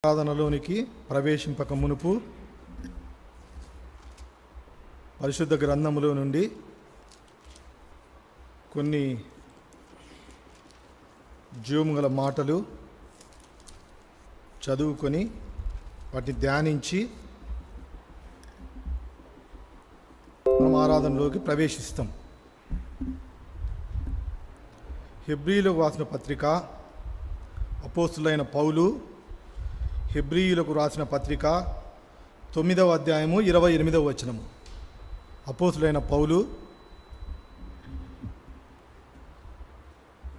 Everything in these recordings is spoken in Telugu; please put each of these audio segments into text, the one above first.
ఆరాధనలోనికి ప్రవేశింపక మునుపు పరిశుద్ధ గ్రంథములో నుండి కొన్ని జీవముగల మాటలు చదువుకొని వాటిని ధ్యానించి మనం ఆరాధనలోకి ప్రవేశిస్తాం. హెబ్రీయులకు రాసిన పత్రిక అపోస్తులైన పౌలు హెబ్రీయులకు రాసిన పత్రిక 9వ అధ్యాయము 28వ వచనము. అపోస్తులైన పౌలు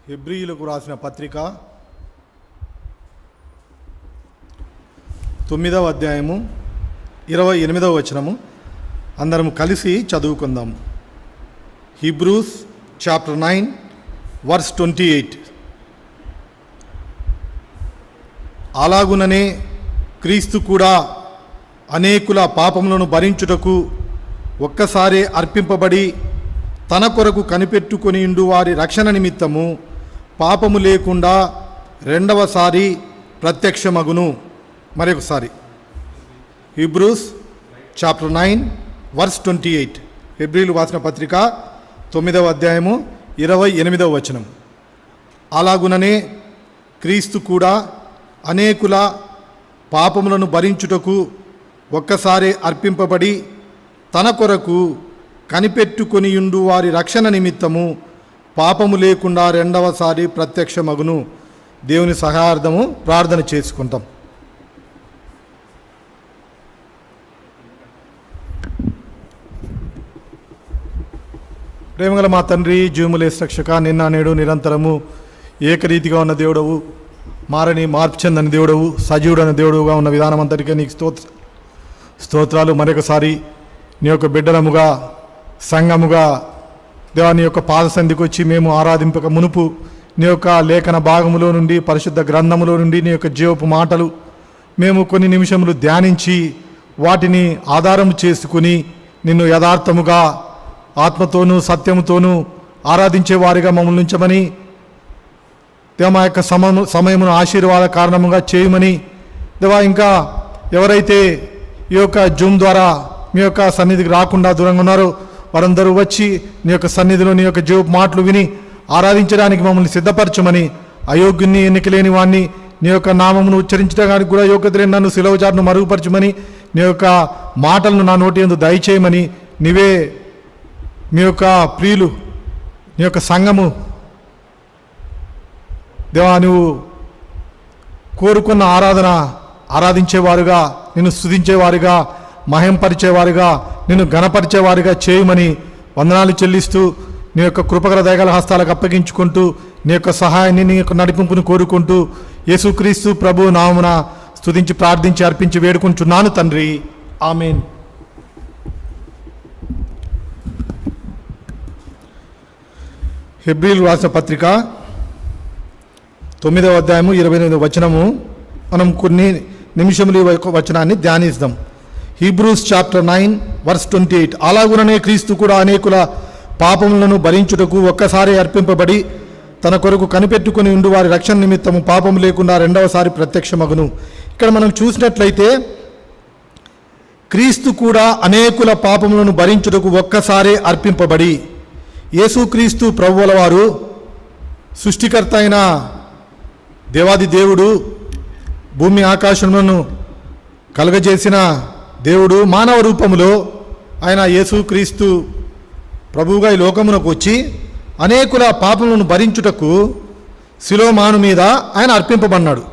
హెబ్రీయులకు రాసిన పత్రిక 9వ అధ్యాయము 28వ వచనము. అందరం కలిసి చదువుకుందాం. Hebrews chapter 9 verse 28. అలాగుననే క్రీస్తు కూడా అనేకుల పాపములను భరించుటకు ఒక్కసారి అర్పింపబడి తన కొరకు కనిపెట్టుకొనిండు వారి రక్షణ నిమిత్తము పాపము లేకుండా రెండవసారి ప్రత్యక్షమగును. మరొకసారి హీబ్రూస్ చాప్టర్ 9 వర్స్ 28. హెబ్రీయులకు రాసిన పత్రిక 9వ అధ్యాయము 28వ వచనం. అలాగుననే క్రీస్తు కూడా అనేకుల పాపములను భరించుటకు ఒక్కసారి అర్పింపబడి తన కొరకు కనిపెట్టుకొనియుండు వారి రక్షణ నిమిత్తము పాపము లేకుండా రెండవసారి ప్రత్యక్షమగును. దేవుని సహాయార్థము ప్రార్థన చేసుకుంటాం. ప్రేమగల మా తండ్రి, జీవములేసు రక్షక, నిన్న నేడు నిరంతరము ఏకరీతిగా ఉన్న దేవుడవు, మారని మార్పు చెందని దేవుడవు, సజీవుడైన దేవుడుగా ఉన్న విధానం అంతటికే నీకు స్తోత్రాలు. మరొకసారి నీ యొక్క బిడ్డలముగా సంఘముగా దేవా నీ యొక్క పాద సంధికి వచ్చి మేము ఆరాధింపక మునుపు నీ యొక్క లేఖన భాగములో నుండి పరిశుద్ధ గ్రంథములో నుండి నీ యొక్క జీవపు మాటలు మేము కొన్ని నిమిషములు ధ్యానించి వాటిని ఆధారం చేసుకుని నిన్ను యథార్థముగా ఆత్మతోనూ సత్యముతోనూ ఆరాధించే వారిగా మమ్మల్ని ఉంచమని, దేవా యొక్క సమయమును ఆశీర్వాద కారణముగా చేయమని, దేవా ఇంకా ఎవరైతే ఈ యొక్క జూమ్ ద్వారా మీ యొక్క సన్నిధికి రాకుండా దూరంగా ఉన్నారో వారందరూ వచ్చి నీ యొక్క సన్నిధిలో నీ యొక్క జీవపు మాటలు విని ఆరాధించడానికి మమ్మల్ని సిద్ధపరచమని, అయోగ్యుని ఎన్నికలేని వాడిని నీ యొక్క నామమును ఉచ్చరించడానికి కూడా యోగ్యత లేని నన్ను శిలవజారును మరుగుపరచమని, నీ యొక్క మాటలను నా నోటి యందు దయచేయమని, నీవే మీ యొక్క ప్రియులు నీ యొక్క సంఘము దేవా నువ్వు కోరుకున్న ఆరాధించేవారుగా, నిన్ను స్తుతించేవారుగా, మహింపరిచేవారుగా, నిన్ను ఘనపరిచేవారుగా చేయమని వందనాలు చెల్లిస్తూ నీ యొక్క కృపగల దయగల హస్తాలకు అప్పగించుకుంటూ నీ యొక్క సహాయాన్ని, నీ యొక్క నడిపింపును కోరుకుంటూ యేసుక్రీస్తు ప్రభు నామమున స్తుతించి ప్రార్థించి అర్పించి వేడుకుంటున్నాను తండ్రి, ఆమేన్. హెబ్రీయులకు రాసిన పత్రిక 9వ అధ్యాయము 28వ వచనము. మనం కొన్ని నిమిషములు ఈ వచనాన్ని ధ్యానిస్తాం. Hebrews chapter 9 verse 28. అలాగుననే క్రీస్తు కూడా అనేకుల పాపములను భరించుటకు ఒక్కసారి అర్పింపబడి తన కొరకు కనిపెట్టుకుని ఉండు వారి రక్షణ నిమిత్తము పాపము లేకుండా రెండవసారి ప్రత్యక్షమగును. ఇక్కడ మనం చూసినట్లయితే క్రీస్తు కూడా అనేకుల పాపములను భరించుటకు ఒక్కసారి అర్పింపబడి, యేసుక్రీస్తు ప్రభువుల వారు సృష్టికర్త అయిన దేవాది దేవుడు, భూమి ఆకాశములను కలుగజేసిన దేవుడు మానవ రూపములో ఆయన యేసుక్రీస్తు ప్రభువుగా ఈ లోకమునకు వచ్చి అనేకుల పాపములను భరించుటకు శిలోమాను మీద ఆయన అర్పింపబడినాడు.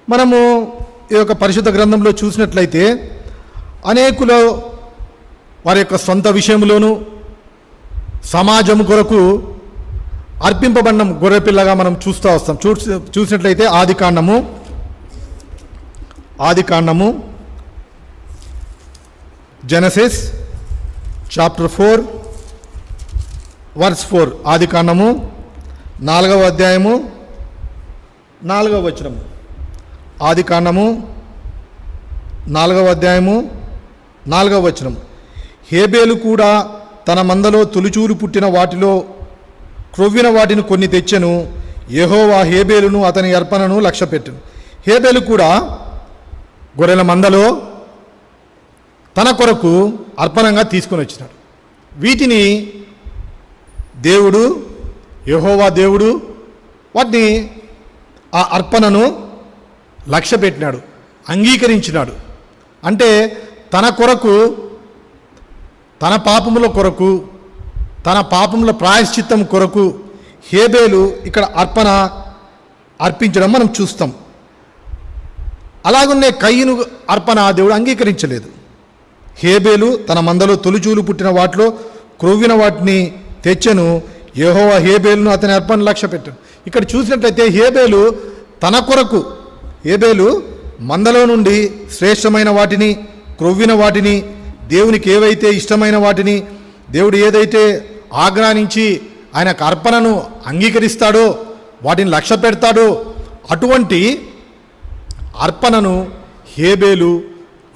మనము ఈ యొక్క పరిశుద్ధ గ్రంథంలో చూసినట్లయితే అనేకులు వారి యొక్క సొంత విషయంలోనూ సమాజము కొరకు అర్పింపబడిన గొర్రెపిల్లగా మనం చూస్తూ వస్తాం. చూసినట్లయితే ఆదికాండము జెనసిస్ చాప్టర్ 4 వర్స్ 4. ఆదికాండము 4వ అధ్యాయము 4వ వచనము. ఆదికాండము 4వ అధ్యాయము 4వ వచనం. హేబేలు కూడా తన మందలో తొలిచూలు పుట్టిన వాటిలో క్రొవ్విన వాటిని కొన్ని తెచ్చెను. యెహోవా హేబేలును అతని అర్పణను లక్ష్యపెట్టెను. హేబేలు కూడా గొర్రెల మందలో తన కొరకు అర్పణంగా తీసుకొని వచ్చినాడు. వీటిని దేవుడు, యెహోవా దేవుడు వాటిని ఆ అర్పణను లక్ష్యపెట్టినాడు, అంగీకరించినాడు. అంటే తన కొరకు, తన పాపముల కొరకు, తన పాపముల ప్రాయశ్చిత్తం కొరకు హేబేలు ఇక్కడ అర్పించడం మనం చూస్తాం. అలాగనే కయ్యను అర్పణ దేవుడు అంగీకరించలేదు. హేబేలు తన మందలో తొలిచూలు పుట్టిన వాటిలో క్రొవ్విన వాటిని తెచ్చెను. యెహోవా హేబేలును అతని అర్పణ లక్ష్య పెట్టాను. ఇక్కడ చూసినట్లయితే హేబేలు మందలో నుండి శ్రేష్టమైన వాటిని, క్రొవ్విన వాటిని, దేవునికి ఏవైతే ఇష్టమైన వాటిని, దేవుడు ఏదైతే ఆజ్ఞానించి ఆయనకు అర్పణను అంగీకరిస్తాడో వాటిని లక్ష్య పెడతాడో అటువంటి అర్పణను హేబేలు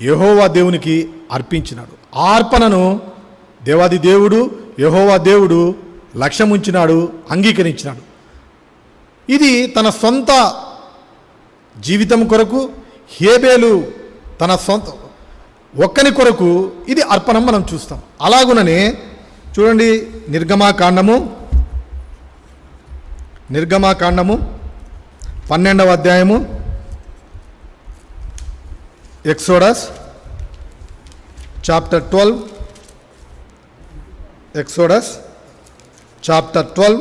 యెహోవా దేవునికి అర్పించినాడు. ఆ అర్పణను దేవాది దేవుడు, యెహోవా దేవుడు లక్ష్యముంచినాడు, అంగీకరించినాడు. ఇది తన సొంత జీవితం కొరకు, హేబేలు తన సొంత ఒక్కని కొరకు ఇది అర్పణం మనం చూస్తాం. అలాగుననే చూడండి, నిర్గమాకాండము 12వ అధ్యాయము, exodus chapter 12, exodus chapter 12,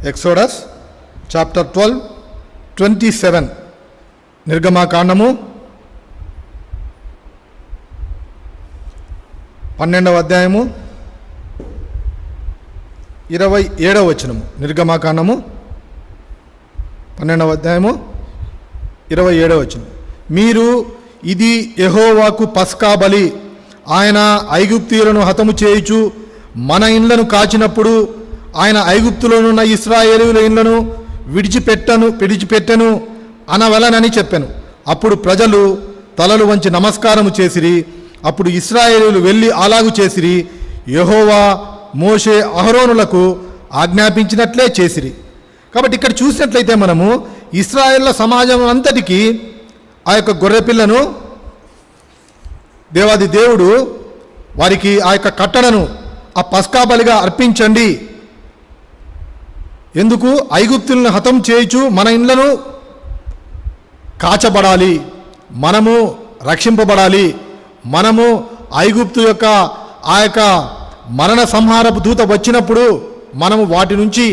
exodus chapter 12, 27. నిర్గమాకాండము 12వ అధ్యాయము 27వ వచనము. నిర్గమాకాండము 12వ అధ్యాయము 27వ వచనం. మీరు ఇది యెహోవాకు పస్కా బలి, ఆయన ఐగుప్తీయులను హతము చేయుచు మన ఇండ్లను కాచినప్పుడు ఆయన ఐగుప్తులోనున్న ఇశ్రాయేలీయుల ఇండ్లను విడిచిపెట్టెను అనవలనని చెప్పెను. అప్పుడు ప్రజలు తలలు వంచి నమస్కారము చేసిరి. అప్పుడు ఇశ్రాయేలీయులు వెళ్ళి అలాగు చేసిరి. యెహోవా మోషే అహరోనులకు ఆజ్ఞాపించినట్లే చేసిరి. కాబట్టి ఇక్కడ చూసినట్లయితే మనము ఇశ్రాయేళ్ల సమాజం అంతటికీ ఆ యొక్క గొర్రెపిల్లను దేవాది దేవుడు వారికి ఆ యొక్క కట్టడను ఆ పస్కా బలిగా అర్పించండి, ఎందుకు ఐగుప్తులను హతం చేయుచు మన ఇండ్లను కాచబడాలి, మనము రక్షింపబడాలి, మనము ఐగుప్తు యొక్క ఆ యొక్క మరణ సంహారపు దూత వచ్చినప్పుడు మనము వాటి నుంచి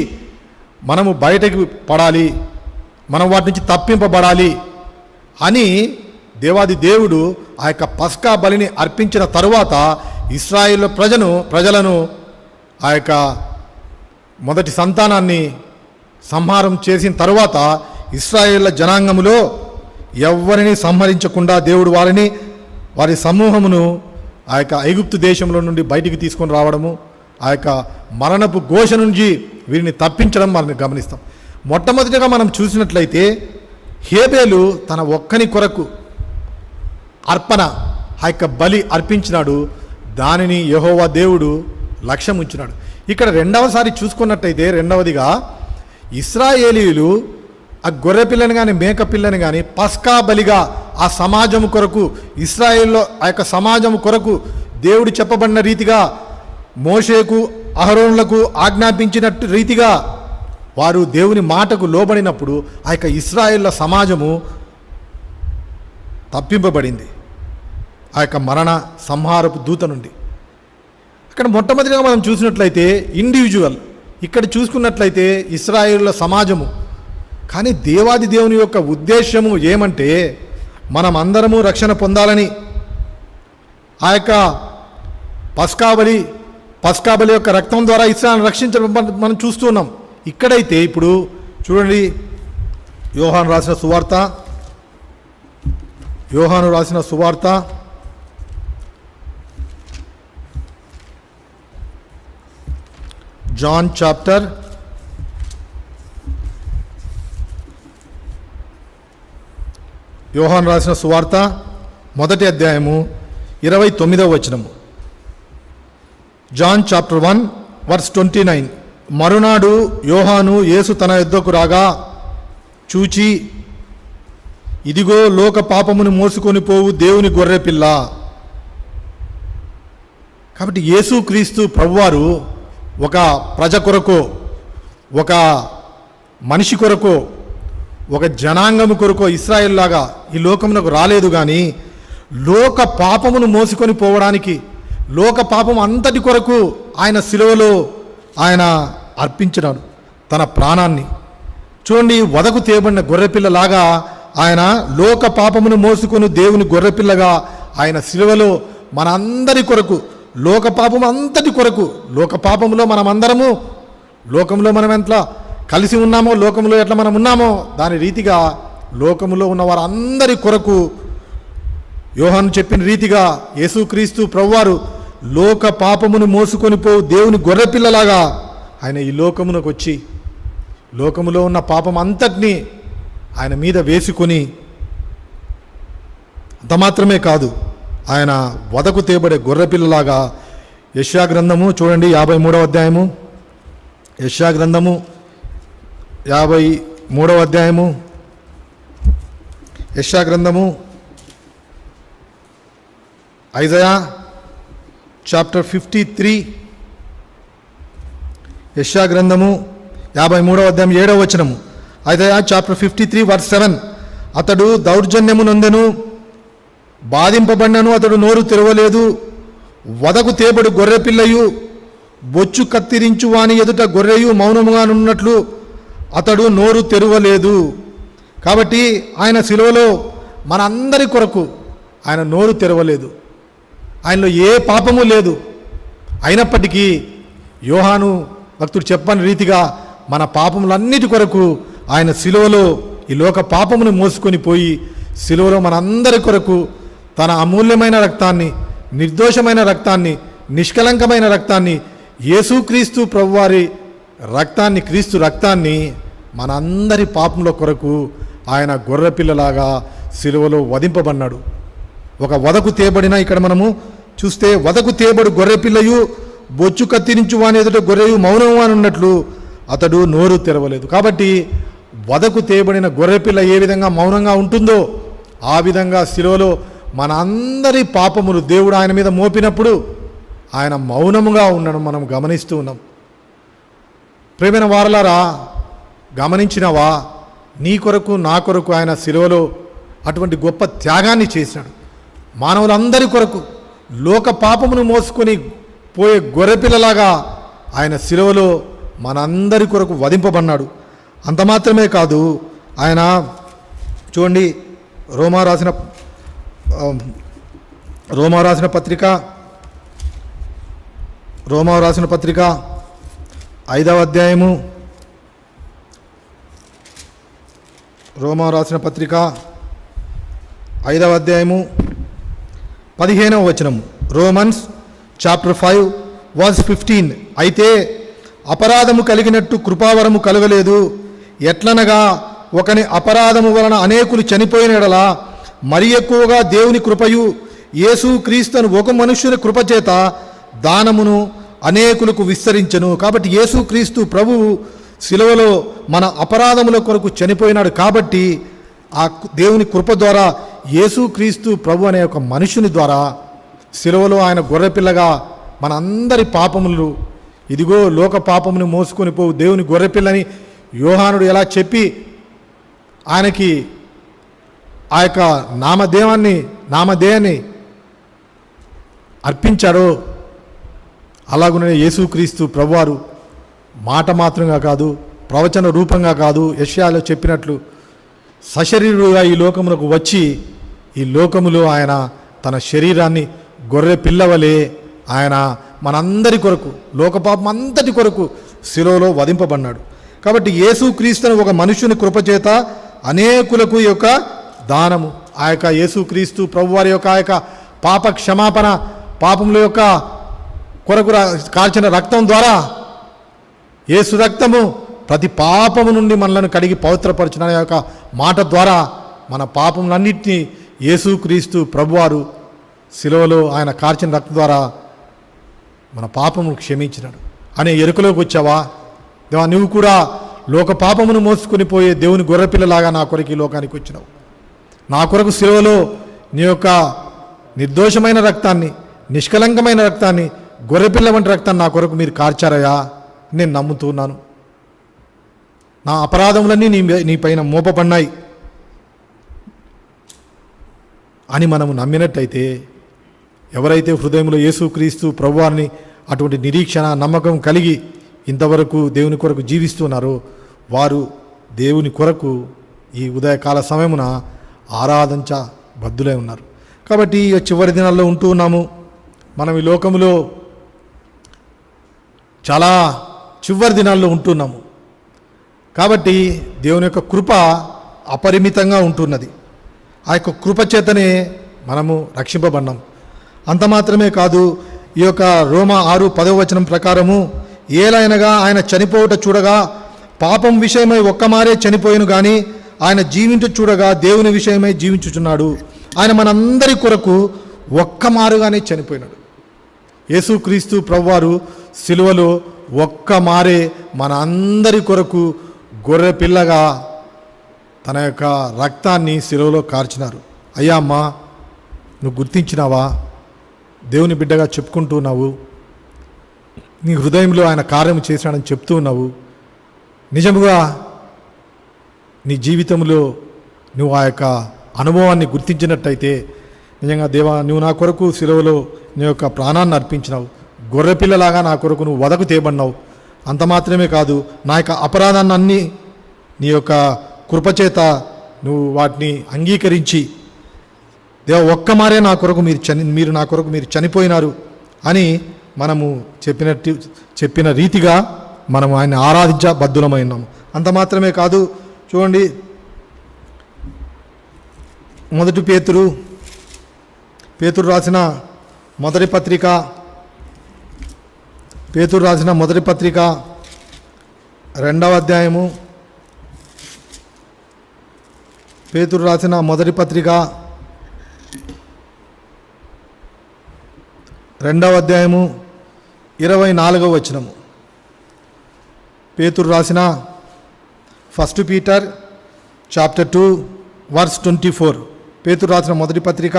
మనము బయటకు పడాలి, మనం వాటి నుంచి తప్పింపబడాలి అని దేవాది దేవుడు ఆ యొక్క పస్కా బలిని అర్పించిన తరువాత ఇశ్రాయేలు ప్రజలను ఆ యొక్క మొదటి సంతానాన్ని సంహారం చేసిన తరువాత ఇశ్రాయేళ్ల జనాంగములో ఎవ్వరిని సంహరించకుండా దేవుడు వారి సమూహమును ఆ యొక్క ఐగుప్తు దేశంలో నుండి బయటికి తీసుకొని రావడము, ఆ యొక్క మరణపు ఘోష నుంచి వీరిని తప్పించడం మనం గమనిస్తాం. మొట్టమొదటిగా మనం చూసినట్లయితే హేబేలు తన ఒక్కని కొరకు అర్పణ ఆ యొక్క బలి అర్పించినాడు. దానిని యెహోవా దేవుడు లక్ష్యం ఉంచినాడు. ఇక్కడ రెండవసారి చూసుకున్నట్టయితే రెండవదిగా ఇశ్రాయేలీయులు ఆ గొర్రె పిల్లని కానీ మేక పిల్లని కానీ పస్కా బలిగా ఆ సమాజం కొరకు, ఇశ్రాయేల్లో ఆ యొక్క సమాజం కొరకు దేవుడు చెప్పబడిన రీతిగా మోషేకు అహరోనులకు ఆజ్ఞాపించినట్టు రీతిగా వారు దేవుని మాటకు లోబడినప్పుడు ఆ యొక్క ఇశ్రాయేళ్ల సమాజము తప్పింపబడింది ఆ యొక్క మరణ సంహారపు దూత నుండి. అక్కడ మొట్టమొదటిగా మనం చూసినట్లయితే ఇండివిజువల్, ఇక్కడ చూసుకున్నట్లయితే ఇశ్రాయేళ్ల సమాజము. కానీ దేవాది దేవుని యొక్క ఉద్దేశము ఏమంటే మనం అందరము రక్షణ పొందాలని. ఆ యొక్క పస్కా బలి యొక్క రక్తం ద్వారా ఇశ్రాయేలును రక్షించడం మనం చూస్తున్నాం. ఇక్కడైతే ఇప్పుడు చూడండి, యోహాను రాసిన సువార్త జాన్ చాప్టర్ 1 అధ్యాయము 29వ వచనము. John chapter 1 verse 29. మరునాడు యోహాను యేసు తన యొద్దకు రాగా చూచి ఇదిగో లోక పాపమును మోసుకొని పోవు దేవుని గొర్రెపిల్ల. కాబట్టి యేసుక్రీస్తు ప్రభువారు ఒక ప్రజ కొరకు, ఒక మనిషి కొరకు, ఒక జనాంగము కొరకు ఇశ్రాయేల్ లాగా ఈ లోకమునకు రాలేదు. కానీ లోక పాపమును మోసుకొని పోవడానికి, లోక పాపం అంతటి కొరకు ఆయన శిలువలో ఆయన అర్పించినాడు తన ప్రాణాన్ని. చూడండి, వదకు తేబడిన గొర్రెపిల్లలాగా ఆయన లోక పాపమును మోసుకొని దేవుని గొర్రెపిల్లగా ఆయన శిలువలో మనందరి కొరకు, లోక పాపం అంతటి కొరకు, లోక పాపములో మనమందరము, లోకంలో మనం ఎట్లా కలిసి ఉన్నామో, లోకంలో ఎట్లా మనం ఉన్నామో దాని రీతిగా లోకములో ఉన్న వారందరి కొరకు యోహాను చెప్పిన రీతిగా యేసుక్రీస్తు ప్రభువారు లోక పాపమును మోసుకొని పోవు దేవుని గొర్రెపిల్లలాగా ఆయన ఈ లోకమునకు వచ్చి లోకములో ఉన్న పాపం అంతటినీ ఆయన మీద వేసుకొని, అంత మాత్రమే కాదు, ఆయన వదకు తేబడే గొర్రెపిల్లలాగా యెషయా గ్రంథము చూడండి 53వ అధ్యాయము, యెషయా గ్రంథము 53వ అధ్యాయము, యెషయా గ్రంథము ఐజయా చాప్టర్ 53, యెషయా గ్రంథము 53వ అధ్యాయం 7వ వచనము. Isaiah chapter 53 verse 7. అతడు దౌర్జన్యము నొందెను, బాధింపబడినను అతడు నోరు తెరవలేదు. వదకు తేబడు గొర్రెపిల్లయు, బొచ్చు కత్తిరించు వాని ఎదుట గొర్రెయు మౌనముగానున్నట్లు అతడు నోరు తెరవలేదు. కాబట్టి ఆయన శిలువలో మనందరి కొరకు ఆయన నోరు తెరవలేదు. ఆయనలో ఏ పాపము లేదు. అయినప్పటికీ యోహాను భక్తుడు చెప్పని రీతిగా మన పాపములన్నిటి కొరకు ఆయన శిలువలో ఈ లోక పాపమును మోసుకొని పోయి శిలువలో మనందరి కొరకు తన అమూల్యమైన రక్తాన్ని, నిర్దోషమైన రక్తాన్ని, నిష్కలంకమైన రక్తాన్ని, యేసుక్రీస్తు ప్రభువారి రక్తాన్ని, క్రీస్తు రక్తాన్ని మనందరి పాపముల కొరకు ఆయన గొర్రెపిల్లలాగా శిలువలో వధింపబడినాడు. ఒక వదకు తేబడిన, ఇక్కడ మనము చూస్తే వదకు తేబడు గొర్రెపిల్లయు, బొచ్చు కత్తిరించు వాని ఎదుట గొర్రెయు మౌనము అని ఉన్నట్లు అతడు నోరు తెరవలేదు. కాబట్టి వదకు తేబడిన గొర్రెపిల్ల ఏ విధంగా మౌనంగా ఉంటుందో ఆ విధంగా శిలువలో మన అందరి పాపములు దేవుడు ఆయన మీద మోపినప్పుడు ఆయన మౌనముగా ఉండడం మనం గమనిస్తూ ఉన్నాం. ప్రేమైన వారలారా, గమనించినవా? నీ కొరకు నా కొరకు ఆయన శిలువలో అటువంటి గొప్ప త్యాగాన్ని చేశాడు. మానవులందరి కొరకు లోక పాపమును మోసుకొని పోయే గొర్రెపిల్లలాగా ఆయన శిలువలో మనందరి కొరకు వధింపబడినాడు. అంత మాత్రమే కాదు, ఆయన చూడండి రోమా రాసిన పత్రిక 5వ అధ్యాయము, రోమా రాసిన పత్రిక 5వ అధ్యాయము 15వ వచనము. Romans chapter 5 verse 15. అయితే అపరాధము కలిగినట్టు కృపావరము కలగలేదు. ఎట్లనగా ఒకని అపరాధము వలన అనేకులు చనిపోయిన ఎడల మరి ఎక్కువగా దేవుని కృపయు యేసుక్రీస్తును ఒక మనుష్యుని కృపచేత దానమును అనేకులకు విస్తరించెను. కాబట్టి యేసుక్రీస్తు ప్రభువు శిలువలో మన అపరాధముల కొరకు చనిపోయినాడు. కాబట్టి ఆ దేవుని కృప ద్వారా యేసుక్రీస్తు ప్రభు అనే ఒక మనుషుని ద్వారా శిలువలో ఆయన గొర్రెపిల్లగా మన అందరి పాపములు, ఇదిగో లోక పాపమును మోసుకొని పోవు దేవుని గొర్రెపిల్లని యోహానుడు ఎలా చెప్పి ఆయనకి ఆ యొక్క నామధేయాన్ని అర్పించాడో అలాగునే యేసుక్రీస్తు ప్రభువారు మాట మాత్రంగా కాదు, ప్రవచన రూపంగా కాదు, యెషయాలో చెప్పినట్లు సశరీరుగా ఈ లోకమునకు వచ్చి ఈ లోకములో ఆయన తన శరీరాన్ని గొర్రె పిల్లవలే ఆయన మనందరి కొరకు, లోకపాపం అంతటి కొరకు శిలువలో వధింపబడినాడు. కాబట్టి యేసుక్రీస్తును ఒక మనుషుని కృపచేత అనేకులకు ఈ యొక్క దానము, ఆ యొక్క యేసుక్రీస్తు ప్రభువారి యొక్క ఆ యొక్క పాప క్షమాపణ, పాపముల యొక్క కొరకు కాల్చిన రక్తం ద్వారా, యేసు రక్తము ప్రతి పాపము నుండి మనలను కడిగి పవిత్రపరచిన యొక్క మాట ద్వారా మన పాపములన్నింటినీ యేసుక్రీస్తు ప్రభువారు శిలువలో ఆయన కార్చిన రక్తం ద్వారా మన పాపమును క్షమించినాడు అనే ఎరుకలోకి వచ్చావా? దేవా, నువ్వు కూడా లోక పాపమును మోసుకొని పోయే దేవుని గొర్రెపిల్లలాగా నా కొరకు ఈ లోకానికి వచ్చినావు. నా కొరకు సిలువలో నీ యొక్క నిర్దోషమైన రక్తాన్ని, నిష్కలంకమైన రక్తాన్ని, గొర్రెపిల్ల వంటి రక్తాన్ని నా కొరకు మీరు కార్చారయ్యా, నేను నమ్ముతున్నాను. నా అపరాధములన్నీ నీ పైన మోపబడినాయి అని మనము నమ్మినట్టయితే, ఎవరైతే హృదయంలో యేసుక్రీస్తు ప్రభువారిని అటువంటి నిరీక్షణ, నమ్మకం కలిగి ఇంతవరకు దేవుని కొరకు జీవిస్తున్నారో వారు దేవుని కొరకు ఈ ఉదయకాల సమయమున ఆరాధించ బద్దులై ఉన్నారు. కాబట్టి ఈ చివరి దినాల్లో ఉంటూ ఉన్నాము. మనం ఈ లోకములో చాలా చివరి దినాల్లో ఉంటున్నాము. కాబట్టి దేవుని యొక్క కృప అపరిమితంగా ఉంటున్నది. ఆ యొక్క కృప చేతనే మనము రక్షింపబడినాం. అంత మాత్రమే కాదు, ఈ యొక్క రోమా 6:10 ప్రకారము, ఏలైనగా ఆయన చనిపోవుట చూడగా పాపం విషయమై ఒక్కమారే చనిపోయిను కానీ ఆయన జీవించు చూడగా దేవుని విషయమై జీవించుచున్నాడు. ఆయన మనందరి కొరకు ఒక్కమారుగానే చనిపోయినాడు. యేసుక్రీస్తు ప్రభువారు సిలువలో ఒక్కమారే మన అందరి కొరకు గొర్రె పిల్లగా తన యొక్క రక్తాన్ని సిలువలో కార్చినారు. అయ్యా అమ్మా, నువ్వు గుర్తించినావా? దేవుని బిడ్డగా చెప్పుకుంటూ ఉన్నావు, నీ హృదయంలో ఆయన కార్యం చేశాడని చెప్తూ ఉన్నావు. నిజముగా నీ జీవితంలో నువ్వు ఆ యొక్క అనుభవాన్ని గుర్తించినట్టయితే, నిజంగా దేవా, నువ్వు నా కొరకు సిలువలో నీ యొక్క ప్రాణాన్ని అర్పించినావు, గొర్రెపిల్లలాగా నా కొరకు నువ్వు వదకు తేబడినావు. అంత మాత్రమే కాదు, నా యొక్క అపరాధాన్ని అన్నీ నీ యొక్క కృపచేత నువ్వు వాటిని అంగీకరించి, దేవ ఒక్కమారే నా కొరకు మీరు నా కొరకు మీరు చనిపోయినారు అని మనము చెప్పిన రీతిగా మనము ఆయన ఆరాధించ బద్దులమైనాము. అంత మాత్రమే కాదు, చూడండి, మొదటి పేతురు రాసిన మొదటి పత్రిక, పేతురు రాసిన మొదటి పత్రిక 2వ అధ్యాయము, పేతురు రాసిన మొదటి పత్రిక 2వ అధ్యాయము 24వ వచనము. పేతురు రాసిన 1 పీటర్ చాప్టర్ 2 వర్స్ 24. పేతురు రాసిన మొదటి పత్రిక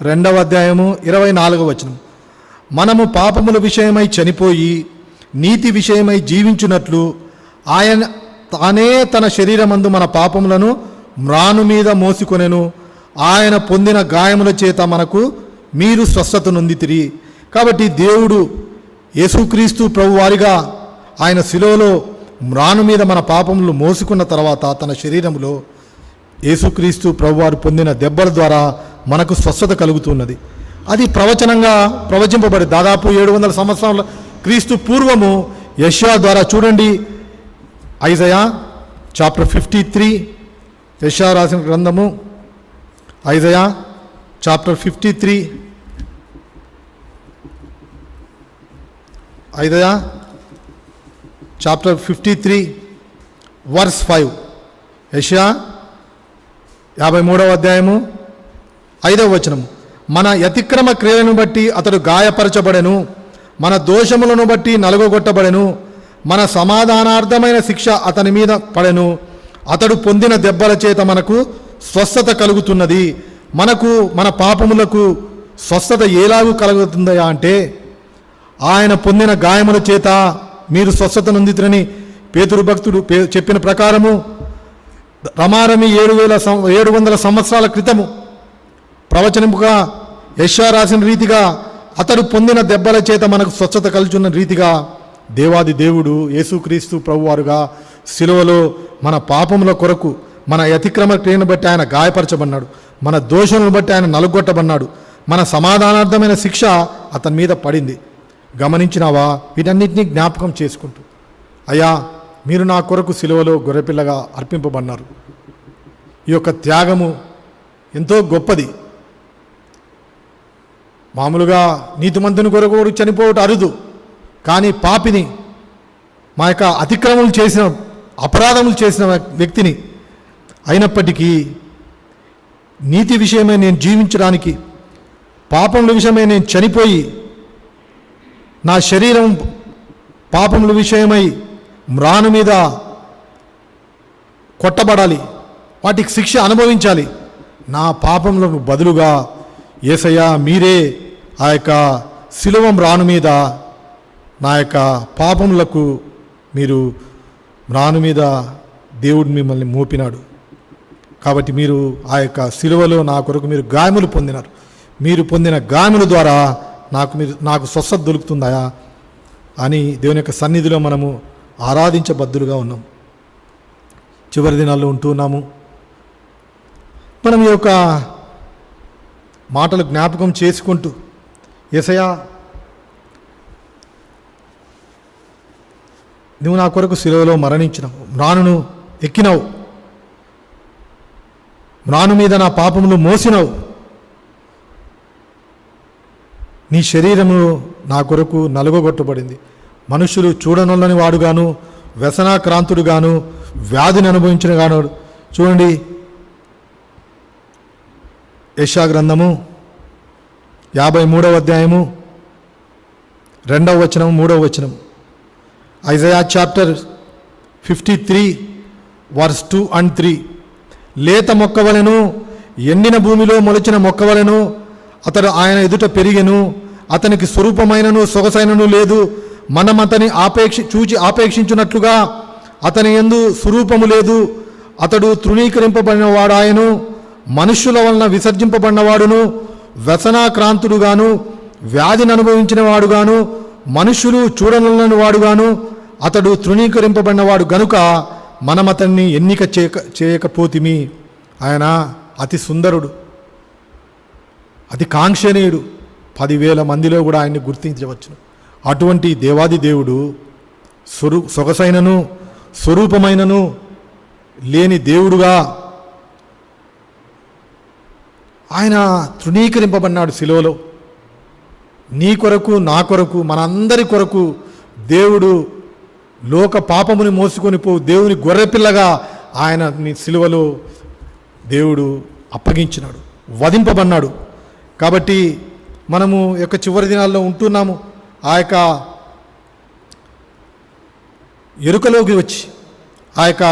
2వ అధ్యాయము 24వ వచనం. మనము పాపముల విషయమై చనిపోయి నీతి విషయమై జీవించున్నట్లు ఆయన తానే తన శరీరమందు మన పాపములను మ్రాను మీద మోసుకొనెను. ఆయన పొందిన గాయముల చేత మనకు మీరు స్వస్థత నొందితిరి. కాబట్టి దేవుడు యేసుక్రీస్తు ప్రభువారిగా ఆయన శిలువలో మ్రాను మీద మన పాపములు మోసుకున్న తర్వాత తన శరీరంలో యేసుక్రీస్తు ప్రభువారు పొందిన దెబ్బల ద్వారా మనకు స్వస్థత కలుగుతున్నది. అది ప్రవచనంగా ప్రవచింపబడి దాదాపు 700 సంవత్సరాల క్రీస్తు పూర్వము యెషయా ద్వారా చూడండి. ఐజయా చాప్టర్ 53, యెషయా రాసిన గ్రంథము Isaiah chapter 53, Isaiah chapter 53 verse 5. యెషయా 53వ అధ్యాయము 5వ వచనము. మన అతిక్రమ క్రియలను బట్టి అతడు గాయపరచబడెను, మన దోషములను బట్టి నలుగొట్టబడెను, మన సమాధానార్థమైన శిక్ష అతని మీద పడెను, అతడు పొందిన దెబ్బల చేత మనకు స్వస్థత కలుగుతున్నది. మనకు మన పాపములకు స్వస్థత ఎలాగూ కలుగుతుందయా అంటే, ఆయన పొందిన గాయముల చేత మీరు స్వస్థత నొందితురని పేతురు భక్తుడు చెప్పిన ప్రకారము రమారమి 700 సంవత్సరాల క్రితము ప్రవచనముగా యెషయా రాసిన రీతిగా అతడు పొందిన దెబ్బల చేత మనకు స్వచ్ఛత కలుగుతున్న రీతిగా దేవాది దేవుడు యేసుక్రీస్తు ప్రభువారుగా శిలువలో మన పాపముల కొరకు మన అతిక్రమ క్రియను బట్టి ఆయన గాయపరచబడినాడు, మన దోషములను బట్టి ఆయన నలుగొట్టబడినాడు, మన సమాధానార్థమైన శిక్ష అతని మీద పడింది. గమనించినావా? వీటన్నిటినీ జ్ఞాపకం చేసుకుంటూ, అయ్యా, మీరు నా కొరకు శిలువలో గొర్రెపిల్లగా అర్పింపబడినారు. ఈ యొక్క త్యాగము ఎంతో గొప్పది. మామూలుగా నీతిమంతుని కొరకు చనిపోవటం అరుదు, కానీ పాపిని, మా యొక్క అతిక్రమములు చేసిన అపరాధములు చేసిన వ్యక్తిని అయినప్పటికీ నీతి విషయమై నేను జీవించడానికి, పాపముల విషయమై నేను చనిపోయి నా శరీరం పాపముల విషయమై మ్రాను మీద కొట్టబడాలి, వాటికి శిక్ష అనుభవించాలి, నా పాపములకు బదులుగా యేసయ్యా మీరే ఆ యొక్క శిలువ మ్రాను మీద నా యొక్క పాపములకు మీరు మ్రాను మీద దేవుడు మిమ్మల్ని మోపినాడు. కాబట్టి మీరు ఆ యొక్క శిలువలో నా కొరకు మీరు గాయములు పొందినారు. మీరు పొందిన గాయముల ద్వారా నాకు స్వస్థత దొరుకుతుందా అని దేవుని యొక్క సన్నిధిలో మనము ఆరాధించబద్దులుగా ఉన్నాం. చివరి దినాల్లో ఉంటున్నాము. మనం ఈ యొక్క మాటలు జ్ఞాపకం చేసుకుంటూ, యేసయ్యా నువ్వు నా కొరకు శిలువలో మరణించినావు, మ్రానును ఎక్కినావు, మ్రాను మీద నా పాపములు మోసినావు, నీ శరీరము నా కొరకు నలుగొట్టబడింది. మనుషులు చూడనొల్లని వాడుగాను, వ్యసనాక్రాంతుడుగాను, వ్యాధిని అనుభవించిన గాను. చూడండి, యెషయా గ్రంథము 53వ అధ్యాయము 2వ వచనం 3వ వచనం. Isaiah chapter 53 verse 2 and 3. లేత మొక్కవలెను, ఎండిన భూమిలో మొలిచిన మొక్కవలెను అతడు ఆయన ఎదుట పెరిగెను. అతనికి స్వరూపమైనను సొగసైనను లేదు. మనం అతని ఆపేక్షించున్నట్లుగా అతని యందు స్వరూపము లేదు. అతడు తృణీకరింపబడినవాడు, ఆయను మనుష్యుల వలన విసర్జింపబడినవాడును, వ్యసనాక్రాంతుడుగాను, వ్యాధిని అనుభవించిన వాడుగాను, మనుష్యులు చూడనొల్లని వాడుగాను, అతడు తృణీకరింపబడినవాడు గనుక మనం అతన్ని ఎన్నిక చేయకపోతిమి. ఆయన అతి సుందరుడు, అతి కాంక్షణీయుడు, 10,000 మందిలో కూడా ఆయన్ని గుర్తించవచ్చును. అటువంటి దేవాది దేవుడు సొగసైనను స్వరూపమైనను లేని దేవుడుగా ఆయన తృణీకరింపబడినాడు శిలువలో. నీ కొరకు, నా కొరకు, మనందరి కొరకు దేవుడు లోక పాపముని మోసుకొని పో దేవుని గొర్రెపిల్లగా ఆయన శిలువలో దేవుడు అప్పగించినాడు, వధింపబడినాడు. కాబట్టి మనము యొక్క చివరి దినాల్లో ఉంటున్నాము. ఆ యొక్క ఎరుకలోకి వచ్చి ఆ యొక్క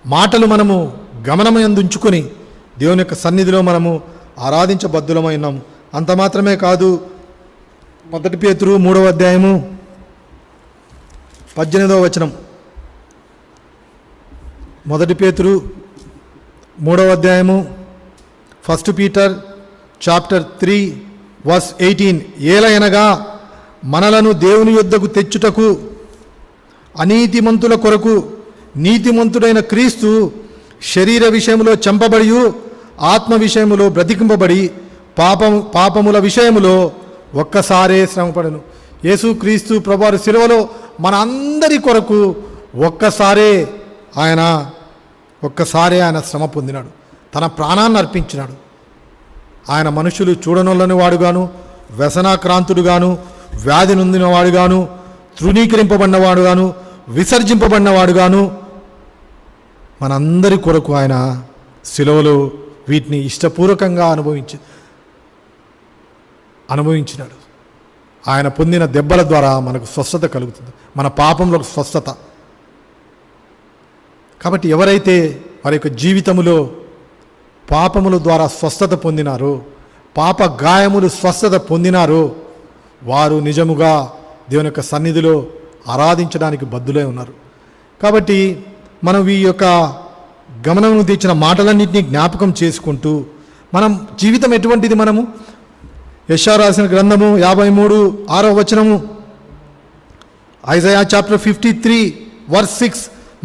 మాటలు మనము గమనమందుంచుకొని దేవుని యొక్క సన్నిధిలో మనము ఆరాధించబద్దులమై ఉన్నాము. అంత మాత్రమే కాదు, 1 పేతురు 3వ అధ్యాయము 18వ వచనం. 1 పేతురు 3వ అధ్యాయము 1 పీటర్ చాప్టర్ 3 వర్స్ 18. ఏలయనగా మనలను దేవుని యొద్దకు తెచ్చుటకు అనీతిమంతుల కొరకు నీతిమంతుడైన క్రీస్తు శరీర విషయములో చంపబడి ఆత్మ విషయములో బ్రతికింపబడి పాపముల విషయములో ఒక్కసారే శ్రమపడను. యేసు క్రీస్తు ప్రభువారు శిలువలో మన అందరి కొరకు ఒక్కసారే ఆయన శ్రమ పొందినాడు, తన ప్రాణాన్ని అర్పించినాడు. ఆయన మనుషులు చూడనొల్లని వాడుగాను, వ్యసనాక్రాంతుడుగాను, వ్యాధి నొందిన వాడుగాను, తృణీకరింపబడినవాడుగాను, విసర్జింపబడినవాడుగాను మనందరి కొరకు ఆయన శిలువలో వీటిని ఇష్టపూర్వకంగా అనుభవించినాడు. ఆయన పొందిన దెబ్బల ద్వారా మనకు స్వస్థత కలుగుతుంది, మన పాపంలో స్వస్థత. కాబట్టి ఎవరైతే వారి యొక్క జీవితంలో పాపముల ద్వారా స్వస్థత పొందినారో, పాప గాయములు స్వస్థత పొందినారో, వారు నిజముగా దేవుని యొక్క సన్నిధిలో ఆరాధించడానికి బద్దులై ఉన్నారు. కాబట్టి మనం ఈ యొక్క గమనం తెచ్చిన మాటలన్నింటినీ జ్ఞాపకం చేసుకుంటూ మనం జీవితం ఎటువంటిది, మనము యెషయా రాసిన గ్రంథము 53:6 వచనము, ఐజయా చాప్టర్ 53 వర్స్ 6.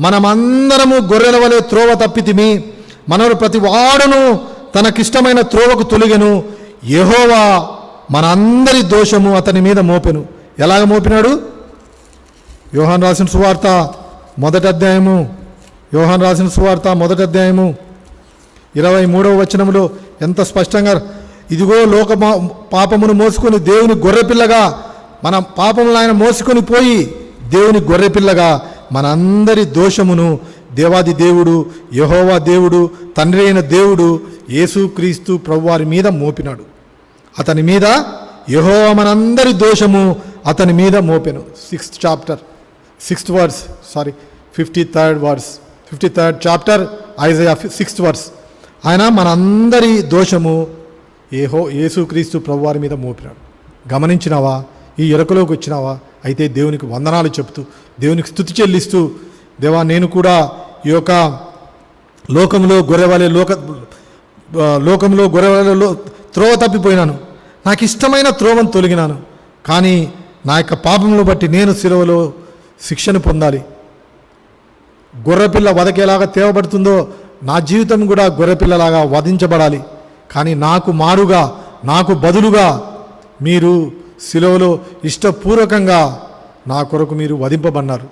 మనమందరము గొర్రెల వలె త్రోవ తప్పితిమి, మనరు ప్రతి వాడును తనకిష్టమైన త్రోవకు తొలిగెను, యెహోవా మనందరి దోషము అతని మీద మోపెను. ఎలాగ మోపినాడు? యోహాను రాసిన సువార్త 1వ అధ్యాయము 23వ వచనములో ఎంత స్పష్టంగా, ఇదిగో లోక పాపమును మోసుకొని దేవుని గొర్రెపిల్లగా, మన పాపములు ఆయన మోసుకొని పోయి దేవుని గొర్రెపిల్లగా మనందరి దోషమును దేవాది దేవుడు, యెహోవా దేవుడు, తండ్రి అయిన దేవుడు యేసుక్రీస్తు ప్రభువారి మీద మోపినాడు. అతని మీద యెహోవా మనందరి దోషము అతని మీద మోపెను. 53rd chapter Isaiah 6th verse. ఆయన మనందరి దోషము యేసుక్రీస్తు ప్రభువారి మీద మోపినాడు. గమనించినావా? ఈ ఎరుకలోకి వచ్చినావా? అయితే దేవునికి వందనాలు చెప్తూ, దేవునికి స్తుతి చెల్లిస్తూ, దేవా నేను కూడా ఈ యొక్క లోకంలో గొర్రెవలెలో త్రోవ తప్పిపోయినాను, నాకు ఇష్టమైన త్రోవను తొలగినాను, కానీ నా యొక్క పాపమును బట్టి నేను శిలువలో శిక్షను పొందాలి. గొర్రెపిల్ల వధకేలాగా తేవబడుతుందో నా జీవితం కూడా గొర్రెపిల్లలాగా వధించబడాలి. కానీ నాకు మారుగా, నాకు బదులుగా మీరు శిలువలో ఇష్టపూర్వకంగా నా కొరకు మీరు వధింపబడినారు.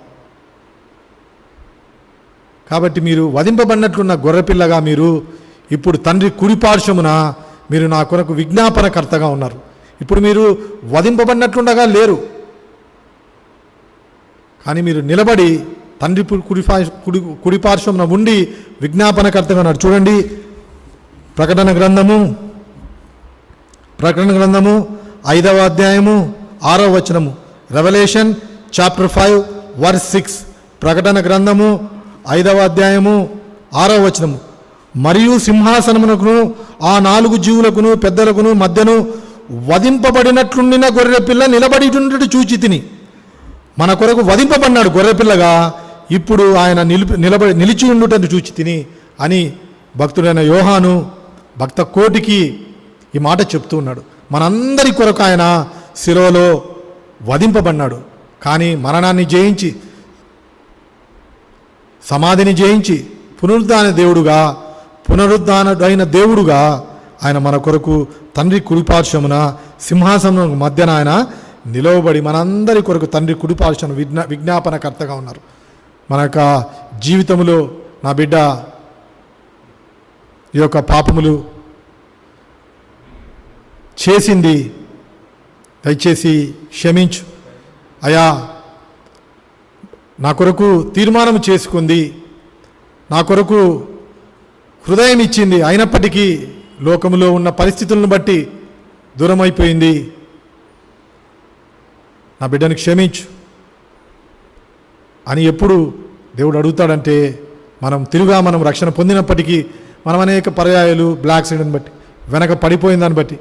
కాబట్టి మీరు వధింపబడినట్లున్న గొర్రెపిల్లగా మీరు ఇప్పుడు తండ్రి కుడిపార్శ్వమున మీరు నా కొరకు విజ్ఞాపనకర్తగా ఉన్నారు. ఇప్పుడు మీరు వధింపబడినట్లుండగా లేరు, కానీ మీరు నిలబడి తండ్రి కుడిపార్శ్వమున ఉండి విజ్ఞాపనకర్తగా ఉన్నారు. చూడండి, ప్రకటన గ్రంథము 5వ అధ్యాయము 6వ వచనము. Revelation chapter 5 verse 6. ప్రకటన గ్రంథము 5వ అధ్యాయము 6వ వచనము. మరియు సింహాసనమునకును ఆ 4 జీవులకును పెద్దలకును మధ్యను వధింపబడినట్లుండిన గొర్రెపిల్ల నిలబడి చూచి తిని. మన కొరకు వధింపబడినాడు గొర్రెపిల్లగా, ఇప్పుడు ఆయన నిలిచి ఉండుటను చూచి తిని అని భక్తుడైన యోహాను భక్త కోటికి ఈ మాట చెప్తూ ఉన్నాడు. మనందరి కొరకు ఆయన శిలువలో వధింపబడినాడు. కానీ మరణాన్ని జయించి, సమాధిని జయించి పునరుద్ధానుడైన దేవుడుగా ఆయన మన కొరకు తండ్రి కుడిపార్శ్వమున సింహాసనం మధ్యన ఆయన నిలవబడి మనందరి కొరకు తండ్రి కుడిపార్శ్వమున విజ్ఞాపనకర్తగా ఉన్నారు. మన యొక్క జీవితంలో నా బిడ్డ ఈ యొక్క పాపములు చేసింది, దయచేసి క్షమించు అయా. నా కొరకు తీర్మానం చేసుకుంది, నా కొరకు హృదయం ఇచ్చింది, అయినప్పటికీ లోకములో ఉన్న పరిస్థితులను బట్టి దూరం అయిపోయింది. నా బిడ్డను క్షమించు అని ఎప్పుడు దేవుడు అడుగుతాడంటే, మనం రక్షణ పొందినప్పటికీ మనం అనేక పర్యాయాలు బ్లాక్ సైడ్ని బట్టి, వెనక పడిపోయిందని బట్టి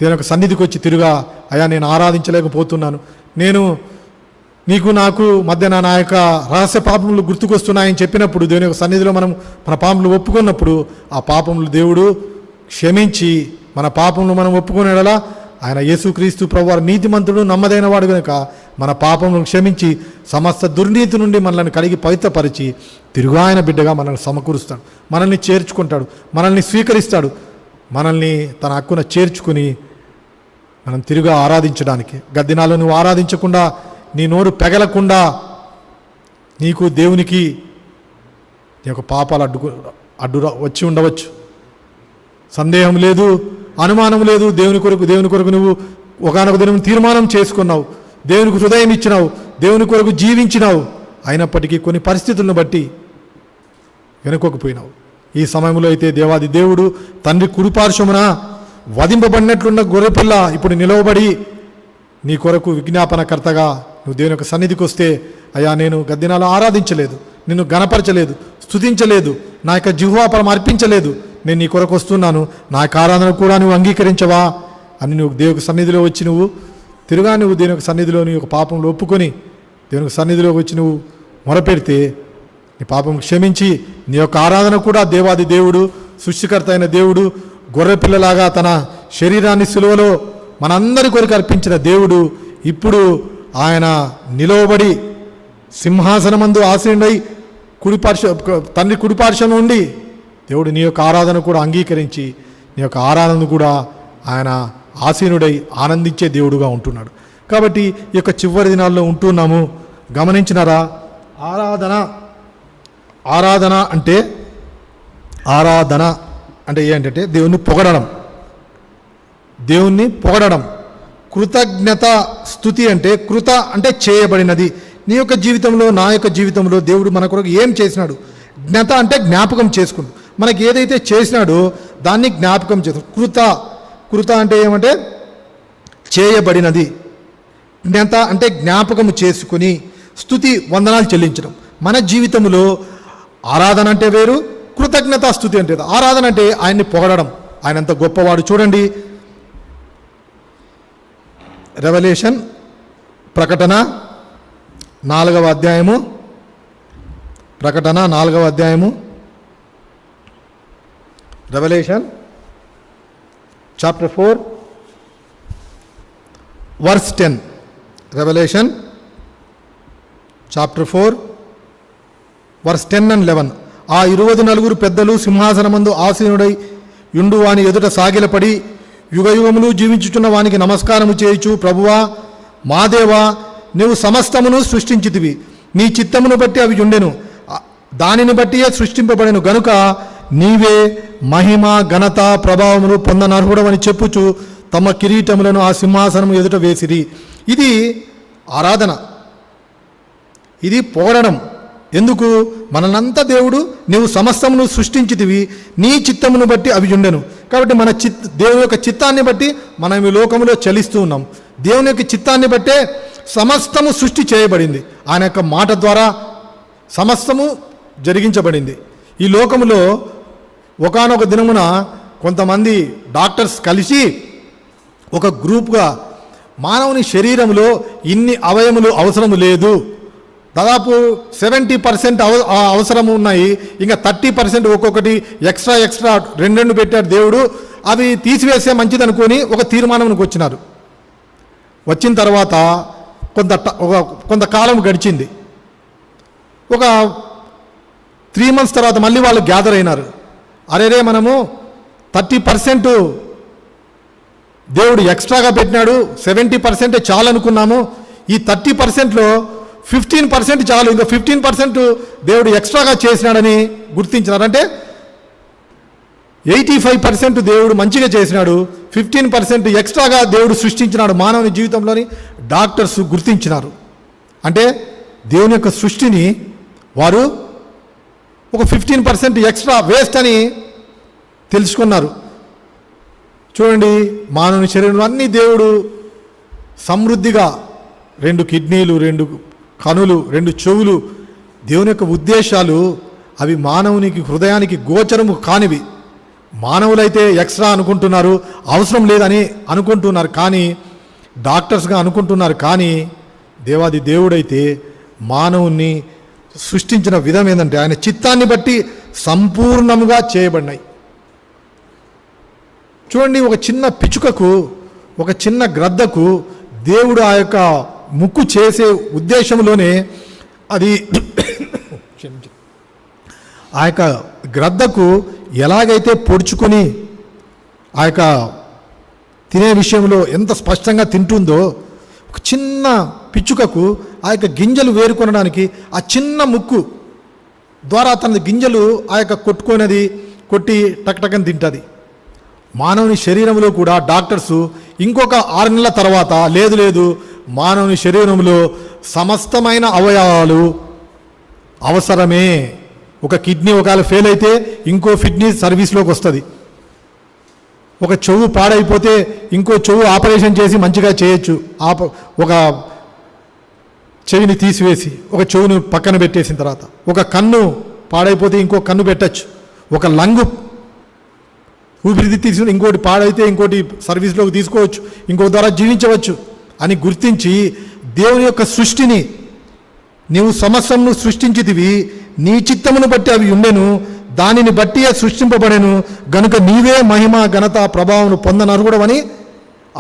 దేవుని యొక్క సన్నిధికి వచ్చి తిరుగా, అయా నేను ఆరాధించలేకపోతున్నాను, నేను నీకు నాకు మధ్య నా యొక్క రహస్య పాపములు గుర్తుకొస్తున్నాయని చెప్పినప్పుడు, దేవుని యొక్క సన్నిధిలో మనం మన పాపములు ఒప్పుకున్నప్పుడు ఆ పాపములు దేవుడు క్షమించి మన పాపములు మనం ఒప్పుకునేలా ఆయన యేసుక్రీస్తు ప్రభువారు నీతిమంతుడు నమ్మదైన వాడు కనుక మన పాపములను క్షమించి సమస్త దుర్నీతి నుండి మనల్ని కడిగి పవిత్రపరిచి తిరుగు ఆయన బిడ్డగా మనల్ని సమకూరుస్తాడు, మనల్ని చేర్చుకుంటాడు, మనల్ని స్వీకరిస్తాడు, మనల్ని తన హక్కున చేర్చుకుని మనం తిరుగా ఆరాధించడానికి. గద్దినాలు నువ్వు ఆరాధించకుండా, నీ నోరు పెగలకుండా నీకు దేవునికి నీ యొక్క పాపాలు అడ్డు వచ్చి ఉండవచ్చు. సందేహం లేదు, అనుమానం లేదు. దేవుని కొరకు నువ్వు ఒకనొక దినం తీర్మానం చేసుకున్నావు, దేవునికి హృదయం ఇచ్చినావు, దేవుని కొరకు జీవించినావు, అయినప్పటికీ కొన్ని పరిస్థితులను బట్టి వెనుకోకపోయినావు. ఈ సమయంలో అయితే దేవాది దేవుడు తండ్రి కుడిపార్శ్వమున వధింపబడినట్లున్న గొర్రెపిల్ల ఇప్పుడు నిలవబడి నీ కొరకు విజ్ఞాపనకర్తగా నువ్వు దేవుని యొక్క సన్నిధికి వస్తే, అయ్యా నేను గద్దినాలు ఆరాధించలేదు, నిన్ను గణపరచలేదు, స్తుతించలేదు, నా యొక్క జిహ్వాపరం అర్పించలేదు, నేను నీ కొరకు వస్తున్నాను, నా యొక్క ఆరాధన కూడా నువ్వు అంగీకరించవా అని నువ్వు దేవుని సన్నిధిలో వచ్చి నువ్వు దేవుని యొక్క సన్నిధిలో నీ యొక్క పాపంలో ఒప్పుకొని దేవుని సన్నిధిలోకి వచ్చి నువ్వు మొరపెడితే నీ పాపం క్షమించి నీ యొక్క ఆరాధన కూడా దేవాది దేవుడు, సృష్టికర్త అయిన దేవుడు గొర్రెపిల్లలాగా తన శరీరాన్ని సిలువలో మనందరి కొరకు అర్పించిన దేవుడు ఇప్పుడు ఆయన నిలవబడి సింహాసనమందు ఆసీనుడై తండ్రి కుడిపార్శ్వం ఉండి దేవుడు నీ యొక్క ఆరాధన కూడా అంగీకరించి నీ యొక్క ఆరాధన కూడా ఆయన ఆసీనుడై ఆనందించే దేవుడుగా ఉంటున్నాడు. కాబట్టి ఈ యొక్క చివరి దినాల్లో ఉంటున్నాము. గమనించినారా? ఆరాధన అంటే ఏంటంటే దేవుణ్ణి పొగడడం. కృతజ్ఞత స్తుతి అంటే కృత అంటే చేయబడినది. నీ యొక్క జీవితంలో, నా యొక్క జీవితంలో దేవుడు మన కొరకు ఏం చేసినాడు, జ్ఞత అంటే జ్ఞాపకం చేసుకుంటు, మనకి ఏదైతే చేసినాడో దాన్ని జ్ఞాపకం చేసుకుంటు. కృత అంటే ఏమంటే చేయబడినది, జ్ఞత అంటే జ్ఞాపకం చేసుకుని స్తుతి వందనాలు చెల్లించడం. మన జీవితంలో ఆరాధన అంటే వేరు, కృతజ్ఞతాస్తుతి అంటే. ఆరాధన అంటే ఆయన్ని పొగడడం, ఆయన అంత గొప్పవాడు. చూడండి, రెవల్యూషన్ ప్రకటన 4వ అధ్యాయము, ప్రకటన 4వ అధ్యాయము, Revelation chapter 4 verse 10. Revelation chapter 4 verse 10 and 11. ఆ 24 పెద్దలు సింహాసనమందు ఆసీనుడై యుండు వాని ఎదుట సాగిలపడి యుగయుగములు జీవించుచున్న వానికి నమస్కారము చేయుచు, ప్రభువా మా దేవా, నీవు సమస్తమును సృష్టించితివి, నీ చిత్తమును బట్టి అవి ఉండెను, దానిని బట్టియే సృష్టింపబడెను గనుక నీవే మహిమ ఘనత ప్రభావములు పొందనర్హుడవని చెప్పుచు తమ కిరీటములను ఆ సింహాసనము ఎదుట వేసిరి. ఇది ఆరాధన, ఇది పొగడడం. ఎందుకు? మననంతా దేవుడు నీవు సమస్తమును సృష్టించితివి, నీ చిత్తమును బట్టి అవి ఉండెను. కాబట్టి మన దేవుని యొక్క చిత్తాన్ని బట్టి మనం ఈ లోకంలో చలిస్తూ ఉన్నాం. దేవుని యొక్క చిత్తాన్ని బట్టే సమస్తము సృష్టి చేయబడింది. ఆయన యొక్క మాట ద్వారా సమస్తము జరిగించబడింది. ఈ లోకములో ఒకానొక దినమున కొంతమంది డాక్టర్స్ కలిసి ఒక గ్రూప్గా మానవుని శరీరంలో ఇన్ని అవయములు అవసరము లేదు, దాదాపు 70% అవసరం ఉన్నాయి, ఇంకా 30% ఒక్కొక్కటి ఎక్స్ట్రా రెండు పెట్టాడు దేవుడు, అవి తీసివేసే మంచిది అనుకొని ఒక తీర్మానానికి వచ్చినారు. వచ్చిన తర్వాత కొంతకాలం గడిచింది. ఒక 3 months తర్వాత మళ్ళీ వాళ్ళు గ్యాదర్ అయినారు. అరేరే, మనము 30% దేవుడు ఎక్స్ట్రాగా పెట్టినాడు, 70% చాలు అనుకున్నాము, ఈ 30%లో 15% చాలు, ఇంకా 15% దేవుడు ఎక్స్ట్రాగా చేసినాడని గుర్తించినారు. అంటే 85% దేవుడు మంచిగా చేసినాడు, 15% ఎక్స్ట్రాగా దేవుడు సృష్టించినాడు మానవుని జీవితంలోని డాక్టర్స్ గుర్తించినారు. అంటే దేవుని యొక్క సృష్టిని వారు ఒక 15% ఎక్స్ట్రా వేస్ట్ అని తెలుసుకున్నారు. చూడండి, మానవుని శరీరంలో అన్ని దేవుడు సమృద్ధిగా 2 కిడ్నీలు, 2 కనులు, 2 చెవులు, దేవుని యొక్క ఉద్దేశాలు అవి మానవునికి హృదయానికి గోచరము కానివి. మానవులైతే ఎక్స్ట్రా అనుకుంటున్నారు, అవసరం లేదని అనుకుంటున్నారు, కానీ డాక్టర్స్గా అనుకుంటున్నారు. కానీ దేవాది దేవుడైతే మానవుని సృష్టించిన విధం ఏంటంటే ఆయన చిత్తాన్ని బట్టి సంపూర్ణంగా చేయబడినాయి. చూడండి, ఒక చిన్న పిచ్చుకకు, ఒక చిన్న గ్రద్దకు దేవుడు ఆ యొక్క ముక్కు చేసే ఉద్దేశంలోనే అది ఆ యొక్క గ్రద్దకు ఎలాగైతే పొడుచుకొని ఆ యొక్క తినే విషయంలో ఎంత స్పష్టంగా తింటుందో, ఒక చిన్న పిచ్చుకకు ఆ యొక్క గింజలు వేరుకొనడానికి ఆ చిన్న ముక్కు ద్వారా తన గింజలు ఆ యొక్క కొట్టి టక్టకని తింటుంది. మానవుని శరీరంలో కూడా డాక్టర్సు ఇంకొక 6 నెలల తర్వాత లేదు మానవుని శరీరంలో సమస్తమైన అవయవాలు అవసరమే. ఒక కిడ్నీ ఒకవేళ ఫెయిల్ అయితే ఇంకో కిడ్నీ సర్వీస్లోకి వస్తుంది. ఒక చెవు పాడైపోతే ఇంకో చెవు ఆపరేషన్ చేసి మంచిగా చేయొచ్చు. ఒక చెవిని తీసివేసి ఒక చెవును పక్కన పెట్టేసిన తర్వాత, ఒక కన్ను పాడైపోతే ఇంకో కన్ను పెట్టచ్చు. ఒక లంగు ఊపిరితిత్తులు తీసుకుని ఇంకోటి పాడైతే ఇంకోటి సర్వీస్లోకి తీసుకోవచ్చు, ఇంకో ద్వారా జీవించవచ్చు అని గుర్తించి దేవుని యొక్క సృష్టిని నీవు సమస్తమును సృష్టించితివి, నీ చిత్తమును బట్టి అవి ఉండెను, దానిని బట్టి సృష్టింపబడెను గనుక నీవే మహిమ ఘనత ప్రభావమును పొందనర్హుడవని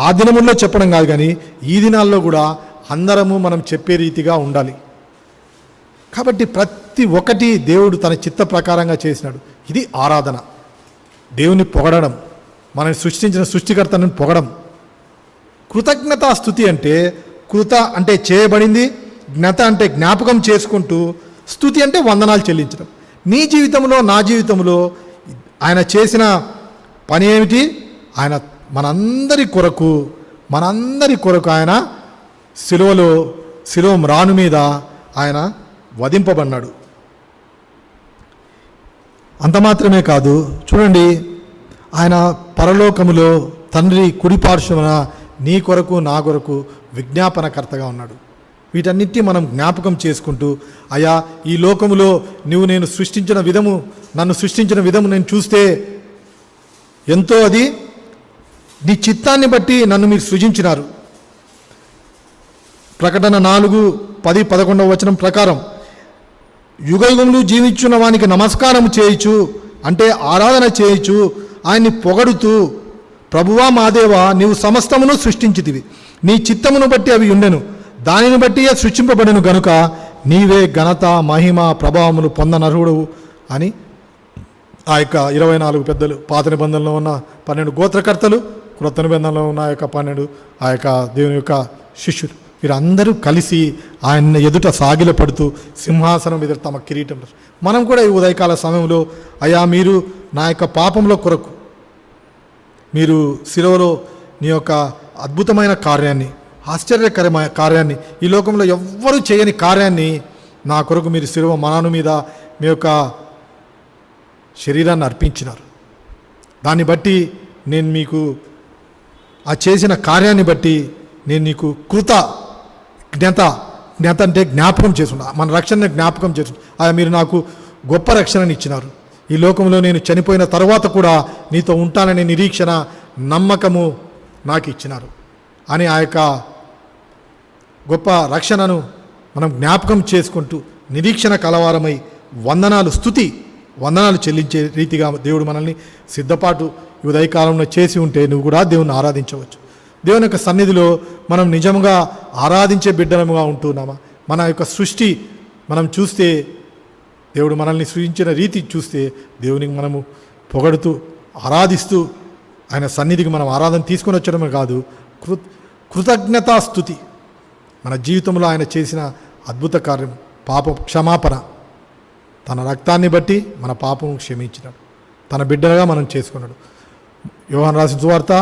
ఆ దినముల్లో చెప్పడం కాదు, కానీ ఈ దినాల్లో కూడా అందరము మనం చెప్పే రీతిగా ఉండాలి. కాబట్టి ప్రతి ఒక్కటి దేవుడు తన చిత్త ప్రకారంగా చేసినాడు. ఇది ఆరాధన, దేవుని పొగడడం, మనని సృష్టించిన సృష్టికర్తను పొగడం. కృతజ్ఞతాస్తుతి అంటే కృత అంటే చేయబడింది, జ్ఞత అంటే జ్ఞాపకం చేసుకుంటూ, స్తుతి అంటే వందనాలు చెల్లించడం. నీ జీవితంలో నా జీవితంలో ఆయన చేసిన పని ఏమిటి? ఆయన మనందరి కొరకు ఆయన శిలువ మ్రాను మీద ఆయన వధింపబడినాడు. అంత మాత్రమే కాదు, చూడండి, ఆయన పరలోకములో తండ్రి కుడిపార్శ్వమున నీ కొరకు నా కొరకు విజ్ఞాపనకర్తగా ఉన్నాడు. వీటన్నిటిని మనం జ్ఞాపకం చేసుకుంటూ, అయా ఈ లోకములో నేను సృష్టించిన విధము, నన్ను సృష్టించిన విధము నేను చూస్తే ఎంతో అది నీ చిత్తాన్ని బట్టి నన్ను మీరు సృజించినారు. ప్రకటన 4:10-11 ప్రకారం యుగయుగములు జీవించున్న వానికి నమస్కారం చేయొచ్చు, అంటే ఆరాధన చేయొచ్చు, ఆయన్ని పొగడుతూ, ప్రభువా మా దేవా, నీవు సమస్తమును సృష్టించితివి, నీ చిత్తమును బట్టి అవి ఉండెను, దానిని బట్టి సృష్టింపబడెను గనుక నీవే ఘనత మహిమ ప్రభావములు పొందనర్హుడు అని ఆ యొక్క 24 పెద్దలు, పాత నిబంధనలో ఉన్న 12 గోత్రకర్తలు, క్రొత్త నిబంధనలో ఉన్న ఆ యొక్క 12 ఆ యొక్క దేవుని యొక్క శిష్యులు, వీరందరూ కలిసి ఆయన ఎదుట సాగిలపడుతూ సింహాసనం ఎదుట తమ కిరీటం. మనం కూడా ఈ ఉదయకాల సమయంలో, అయా మీరు నా యొక్క పాపంలో కొరకు మీరు శిలువలో నీ యొక్క అద్భుతమైన కార్యాన్ని, ఆశ్చర్యకరమైన కార్యాన్ని, ఈ లోకంలో ఎవ్వరూ చేయని కార్యాన్ని నా కొరకు మీరు శిలువ మరణం మీద మీ యొక్క శరీరాన్ని అర్పించినారు. దాన్ని బట్టి నేను మీకు ఆ చేసిన కార్యాన్ని బట్టి నేను నీకు జ్ఞత అంటే జ్ఞాపకం చేసుకున్నా, మన రక్షణని జ్ఞాపకం చేసుకున్నా. అలా మీరు నాకు గొప్ప రక్షణని ఇచ్చినారు. ఈ లోకంలో నేను చనిపోయిన తర్వాత కూడా నీతో ఉంటాననే నిరీక్షణ, నమ్మకము నాకు ఇచ్చినారు అని ఆ యొక్క గొప్ప రక్షణను మనం జ్ఞాపకం చేసుకుంటూ నిరీక్షణ కలవారమై వందనాలు చెల్లించే రీతిగా దేవుడు మనల్ని సిద్ధపాటు ఈ ఉదయకాలంలో చేసి ఉంటే నువ్వు కూడా దేవుని ఆరాధించవచ్చు. దేవుని యొక్క సన్నిధిలో మనం నిజంగా ఆరాధించే బిడ్డలముగా ఉంటున్నామా? మన యొక్క సృష్టి మనం చూస్తే, దేవుడు మనల్ని సృష్టించిన రీతి చూస్తే, దేవునికి మనము పొగడుతూ ఆరాధిస్తూ ఆయన సన్నిధికి మనం ఆరాధన తీసుకొని వచ్చడమే కాదు, కృతజ్ఞతాస్తుతి మన జీవితంలో ఆయన చేసిన అద్భుత కార్యం, పాప క్షమాపణ, తన రక్తాన్ని బట్టి మన పాపం క్షమించినాడు, తన బిడ్డలుగా మనం చేసుకున్నాడు. యోహాను రాసిన సువార్త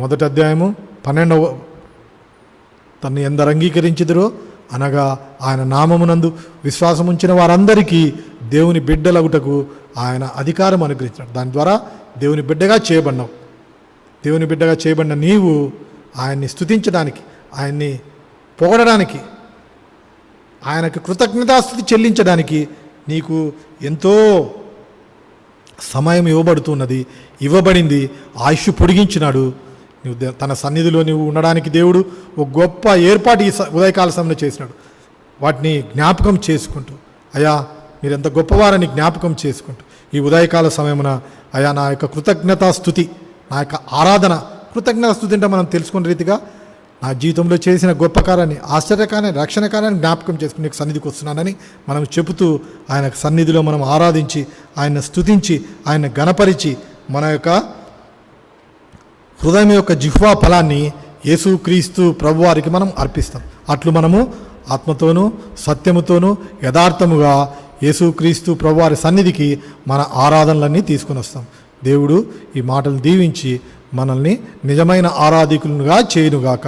1వ అధ్యాయము 12వ, తను ఎందరు అంగీకరించిదరో అనగా ఆయన నామమునందు విశ్వాసం ఉంచిన వారందరికీ దేవుని బిడ్డలగుటకు ఆయన అధికారం అనుగ్రహించాడు. దాని ద్వారా దేవుని బిడ్డగా చేయబడినావు. దేవుని బిడ్డగా చేయబడిన నీవు ఆయన్ని స్తుతించడానికి, ఆయన్ని పొగడడానికి, ఆయనకు కృతజ్ఞతాస్తుతి చెల్లించడానికి నీకు ఎంతో సమయం ఇవ్వబడింది. ఆయుష్ పొడిగించినాడు. నువ్వు తన సన్నిధిలో నువ్వు ఉండడానికి దేవుడు ఒక గొప్ప ఏర్పాటు ఈ ఉదయకాల సమయంలో చేసినాడు. వాటిని జ్ఞాపకం చేసుకుంటూ, అయా మీరెంత గొప్పవారని జ్ఞాపకం చేసుకుంటూ ఈ ఉదయకాల సమయమున, అయా నా యొక్క కృతజ్ఞతాస్తుతి, నా యొక్క ఆరాధన, కృతజ్ఞతాస్తుతి అంటే మనం తెలుసుకున్న రీతిగా నా జీవితంలో చేసిన గొప్ప కార్యాన్ని, ఆశ్చర్యకార్యాన్ని, రక్షణ కార్యాన్ని జ్ఞాపకం చేసుకుని నీకు సన్నిధికి వస్తున్నానని మనం చెబుతూ ఆయన సన్నిధిలో మనం ఆరాధించి, ఆయన స్తుతించి, ఆయన గణపరిచి, మన యొక్క హృదయం యొక్క జిహ్వా ఫలాన్ని యేసుక్రీస్తు ప్రభువారికి మనం అర్పిస్తాం. అట్లు మనము ఆత్మతోనూ సత్యముతోనూ యథార్థముగా యేసుక్రీస్తు ప్రభువారి సన్నిధికి మన ఆరాధనలన్నీ తీసుకుని వస్తాం. దేవుడు ఈ మాటలు దీవించి మనల్ని నిజమైన ఆరాధికులుగా చేయునుగాక.